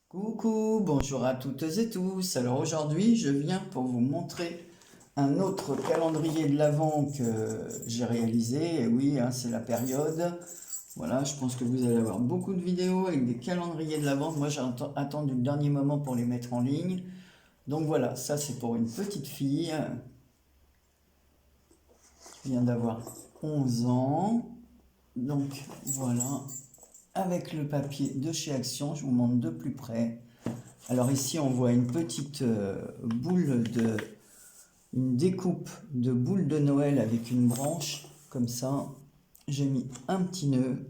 Coucou, bonjour à toutes et tous. Alors aujourd'hui, je viens pour vous montrer un autre calendrier de l'Avent que j'ai réalisé. Et oui, hein, c'est la période. Voilà, je pense que vous allez avoir beaucoup de vidéos avec des calendriers de l'Avent. Moi, j'ai attendu le dernier moment pour les mettre en ligne. Donc voilà, ça c'est pour une petite fille qui vient d'avoir 11 ans. Donc voilà, avec le papier de chez Action, je vous montre de plus près. Alors ici, on voit une petite une découpe de boule de Noël avec une branche, comme ça. J'ai mis un petit nœud.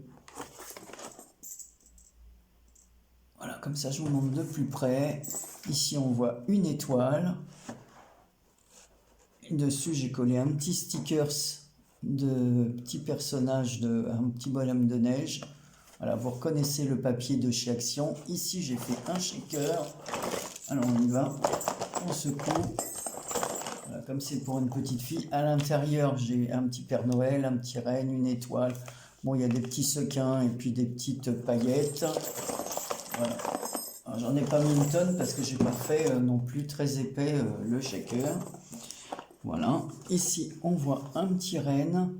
Voilà, comme ça, je vous montre de plus près. Ici, on voit une étoile. Dessus, j'ai collé un petit stickers de petits personnages, un petit bonhomme de neige. Voilà, vous reconnaissez le papier de chez Action. Ici, j'ai fait un shaker. Alors, on y va. On secoue. Voilà, comme c'est pour une petite fille. À l'intérieur, j'ai un petit Père Noël, un petit renne, une étoile. Bon, il y a des petits sequins et puis des petites paillettes. Voilà. J'en ai pas mis une tonne parce que j'ai pas fait non plus très épais le shaker. Voilà. Ici, on voit un petit renne.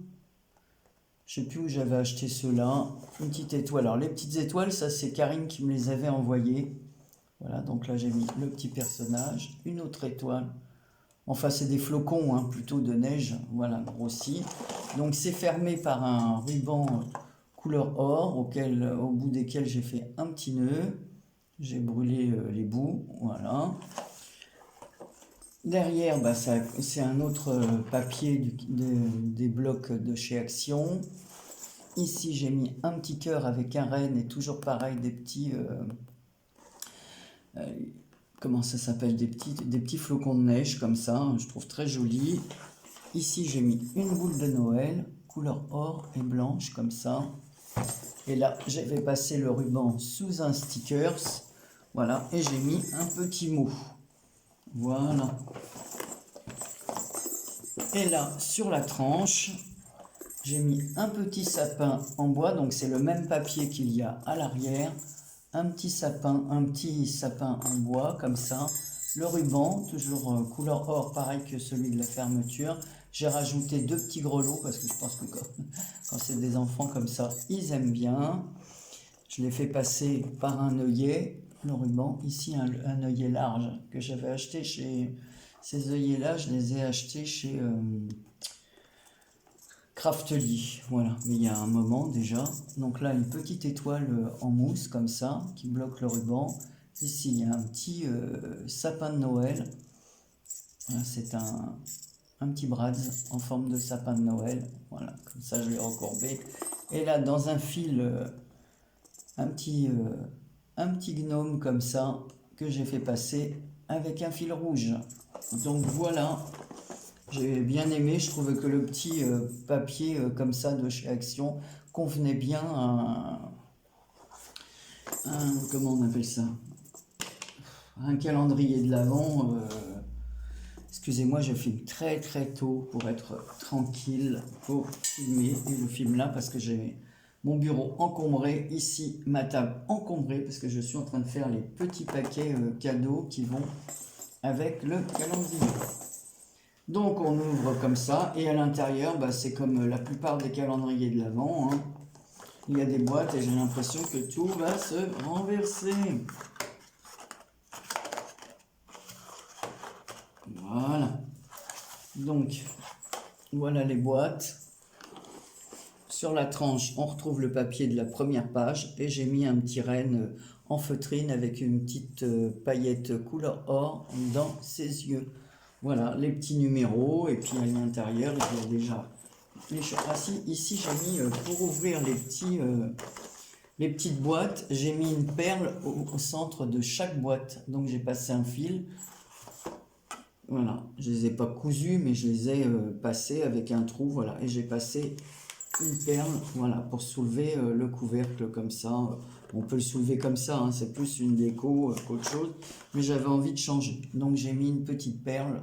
Je sais plus où j'avais acheté ceux-là. Une petite étoile. Alors, les petites étoiles, ça, c'est Karine qui me les avait envoyées. Voilà, donc là, j'ai mis le petit personnage. Une autre étoile. Enfin, c'est des flocons, hein, plutôt de neige. Voilà, grossi. Donc, c'est fermé par un ruban couleur or, au bout desquels j'ai fait un petit nœud. J'ai brûlé les bouts. Voilà. Derrière, bah, c'est un autre papier des blocs de chez Action. Ici, j'ai mis un petit cœur avec un renne et toujours pareil, des petits... comment ça s'appelle, des petits flocons de neige comme ça, hein, je trouve très joli. Ici, j'ai mis une boule de Noël, couleur or et blanche comme ça. Et là, j'avais passé le ruban sous un stickers. Voilà, et j'ai mis un petit mot. Voilà. Et là, sur la tranche, j'ai mis un petit sapin en bois, donc c'est le même papier qu'il y a à l'arrière. Un petit sapin en bois, comme ça. Le ruban, toujours couleur or, pareil que celui de la fermeture. J'ai rajouté deux petits grelots, parce que je pense que quand c'est des enfants comme ça, ils aiment bien. Je l'ai fait passer par un œillet, le ruban. Ici, un œillet large que j'avais acheté chez... Ces œillets-là, je les ai achetés chez Craftly. Voilà, mais il y a un moment déjà. Donc là, une petite étoile en mousse, comme ça, qui bloque le ruban. Ici, il y a un petit sapin de Noël. Voilà, c'est un petit Bratz en forme de sapin de Noël. Voilà, comme ça, je l'ai recourbé. Et là, dans un fil, un petit gnome comme ça, que j'ai fait passer avec un fil rouge. Donc voilà, j'ai bien aimé, je trouvais que le petit papier comme ça de chez Action convenait bien à comment on appelle ça, un calendrier de l'Avent. Excusez-moi, je filme très très tôt pour être tranquille pour filmer, et je filme là parce que j'ai mon bureau encombré, ici ma table encombrée parce que je suis en train de faire les petits paquets cadeaux qui vont avec le calendrier. Donc on ouvre comme ça et à l'intérieur, bah, c'est comme la plupart des calendriers de l'Avent, hein. Il y a des boîtes et j'ai l'impression que tout va se renverser. Voilà. Donc voilà les boîtes. Sur la tranche, on retrouve le papier de la première page et j'ai mis un petit renne en feutrine avec une petite paillette couleur or dans ses yeux. Voilà, les petits numéros, et puis à l'intérieur, il y a déjà les choses. Ah si, ici j'ai mis, pour ouvrir les petites boîtes, j'ai mis une perle au centre de chaque boîte. Donc j'ai passé un fil. Voilà, je les ai pas cousus, mais je les ai passés avec un trou, voilà. Et j'ai passé une perle, voilà, pour soulever le couvercle comme ça. On peut le soulever comme ça, hein, c'est plus une déco qu'autre chose, mais j'avais envie de changer. Donc j'ai mis une petite perle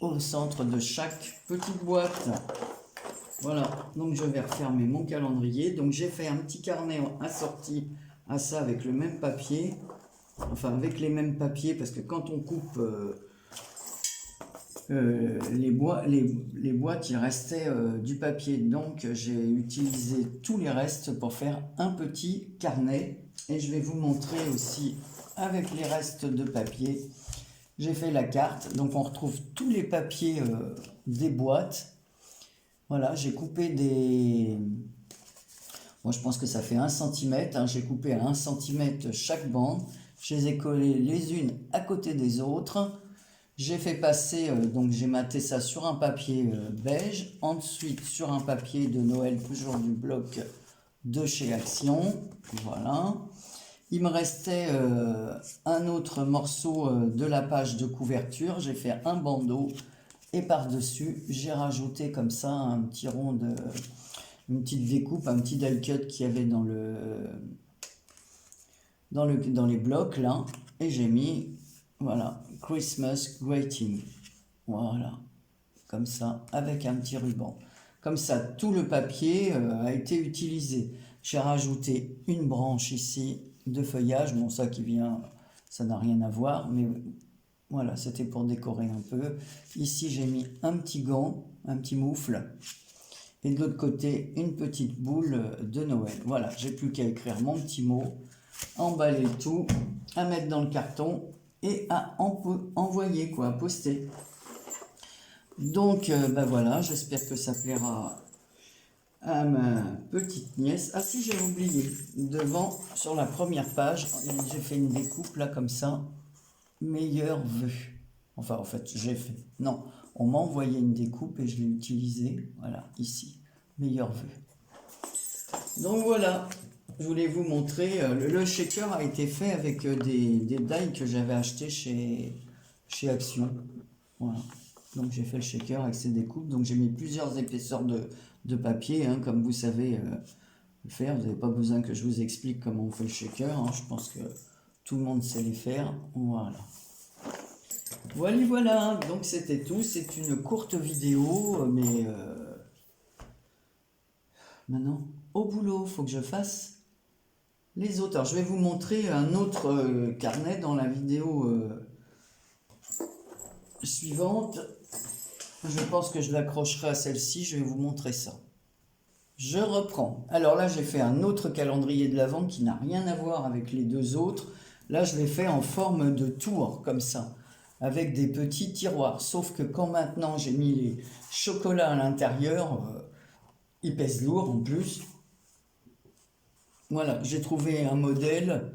au centre de chaque petite boîte. Voilà, donc je vais refermer mon calendrier. Donc j'ai fait un petit carnet assorti à ça avec le même papier. Enfin avec les mêmes papiers parce que quand on coupe les boîtes, il restait du papier. Donc j'ai utilisé tous les restes pour faire un petit carnet. Et je vais vous montrer aussi avec les restes de papier. J'ai fait la carte. Donc on retrouve tous les papiers des boîtes. Voilà, j'ai coupé des... Moi, je pense que ça fait 1 cm. Hein. J'ai coupé à 1 cm chaque bande. Je les ai collées les unes à côté des autres. J'ai fait passer, donc j'ai maté ça sur un papier beige. Ensuite, sur un papier de Noël, toujours du bloc de chez Action. Voilà. Il me restait un autre morceau de la page de couverture. J'ai fait un bandeau. Et par-dessus, j'ai rajouté comme ça un petit rond de... une petite découpe, un petit die cut qu'il y avait dans les blocs là. Et j'ai mis, voilà, Christmas Greeting. Voilà, comme ça, avec un petit ruban. Comme ça, tout le papier a été utilisé. J'ai rajouté une branche ici de feuillage. Bon, ça qui vient, ça n'a rien à voir, mais... Voilà, c'était pour décorer un peu. Ici, j'ai mis un petit gant, un petit moufle. Et de l'autre côté, une petite boule de Noël. Voilà, j'ai plus qu'à écrire mon petit mot, emballer le tout, à mettre dans le carton et à envoyer, quoi, à poster. Donc, ben voilà, j'espère que ça plaira à ma petite nièce. Ah si, j'ai oublié, devant, sur la première page, j'ai fait une découpe là, comme ça. Meilleur vœu. Enfin, en fait, j'ai fait. Non, on m'a envoyé une découpe et je l'ai utilisée. Voilà, ici. Meilleur vœu. Donc voilà, je voulais vous montrer. Le shaker a été fait avec des die que j'avais acheté chez Action. Voilà. Donc j'ai fait le shaker avec ces découpes. Donc j'ai mis plusieurs épaisseurs de papier, hein, comme vous savez le faire. Vous n'avez pas besoin que je vous explique comment on fait le shaker. Hein. Je pense que tout le monde sait les faire. Voilà. Voilà, donc c'était tout. C'est une courte vidéo, mais maintenant, au boulot, il faut que je fasse les autres. Alors, je vais vous montrer un autre carnet dans la vidéo suivante. Je pense que je l'accrocherai à celle-ci. Je vais vous montrer ça. Je reprends. Alors là, j'ai fait un autre calendrier de l'Avent qui n'a rien à voir avec les deux autres. Là, je l'ai fait en forme de tour, comme ça, avec des petits tiroirs. Sauf que quand maintenant j'ai mis les chocolats à l'intérieur, ils pèsent lourd en plus. Voilà, j'ai trouvé un modèle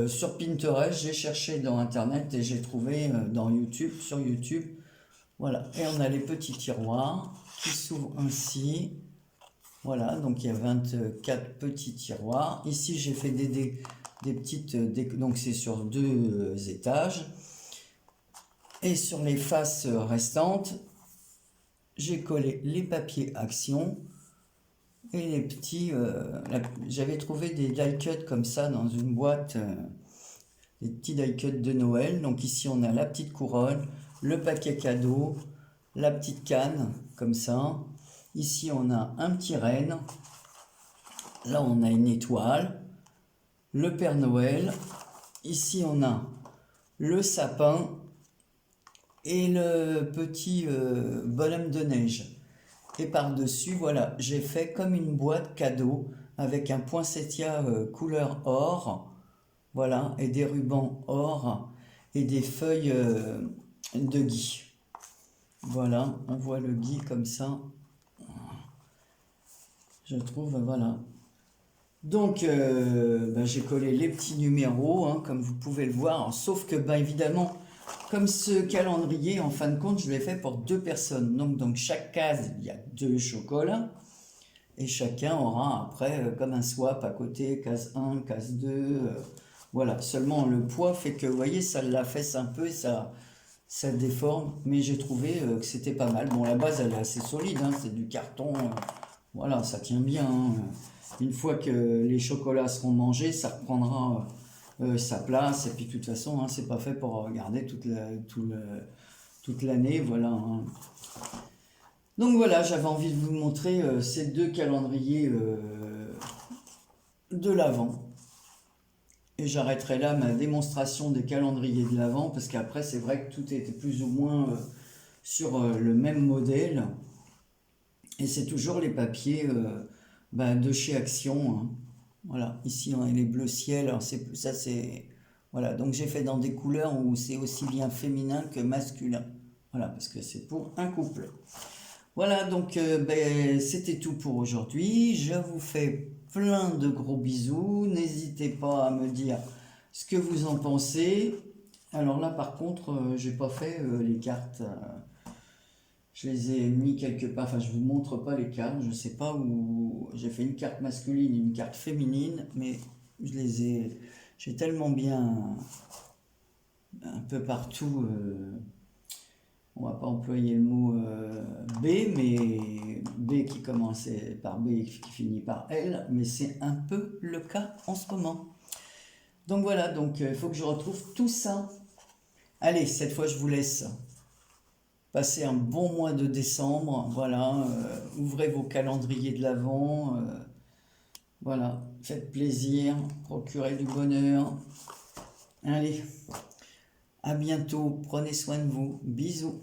sur Pinterest. J'ai cherché dans Internet et j'ai trouvé sur YouTube. Voilà, et on a les petits tiroirs qui s'ouvrent ainsi. Voilà, donc il y a 24 petits tiroirs. Ici, j'ai fait des petites... donc c'est sur 2 étages. Et sur les faces restantes, j'ai collé les papiers Action et les petits... j'avais trouvé des die cuts comme ça dans une boîte, des petits die cuts de Noël. Donc ici, on a la petite couronne, le paquet cadeau, la petite canne, comme ça. Ici, on a un petit renne. Là, on a une étoile. Le Père Noël. Ici, on a le sapin et le petit bonhomme de neige. Et par-dessus, voilà, j'ai fait comme une boîte cadeau avec un poinsettia couleur or. Voilà, et des rubans or et des feuilles de gui. Voilà, on voit le gui comme ça. Je trouve, voilà. Donc, j'ai collé les petits numéros, hein, comme vous pouvez le voir. Alors, sauf que, évidemment, comme ce calendrier, en fin de compte, je l'ai fait pour 2 personnes. Donc, dans chaque case, il y a 2 chocolats. Et chacun aura après, comme un swap à côté, case 1, case 2. Voilà, seulement le poids fait que, vous voyez, ça l'affaisse un peu et ça déforme. Mais j'ai trouvé que c'était pas mal. Bon, la base, elle est assez solide, hein, c'est du carton. Voilà, ça tient bien. Hein. Une fois que les chocolats seront mangés, ça reprendra sa place. Et puis, de toute façon, hein, c'est pas fait pour garder toute l'année. Voilà. Hein. Donc voilà, j'avais envie de vous montrer ces deux calendriers de l'Avent. Et j'arrêterai là ma démonstration des calendriers de l'Avent, parce qu'après c'est vrai que tout était plus ou moins sur le même modèle. Et c'est toujours les papiers de chez Action, hein. Voilà, ici on a les bleus ciel, alors ça c'est... Voilà, donc j'ai fait dans des couleurs où c'est aussi bien féminin que masculin. Voilà, parce que c'est pour un couple. Voilà, donc c'était tout pour aujourd'hui. Je vous fais plein de gros bisous. N'hésitez pas à me dire ce que vous en pensez. Alors là, par contre, j'ai pas fait les cartes. Je les ai mis quelque part. Enfin, je vous montre pas les cartes. Je sais pas où. J'ai fait une carte masculine et une carte féminine, mais je les ai. J'ai tellement bien un peu partout. On va pas employer le mot B, mais B qui commence par B et qui finit par L, mais c'est un peu le cas en ce moment. Donc voilà, donc il faut que je retrouve tout ça. Allez, cette fois je vous laisse passer un bon mois de décembre. Voilà, ouvrez vos calendriers de l'Avent. Voilà, faites plaisir, procurez du bonheur. Allez, à bientôt, prenez soin de vous, bisous.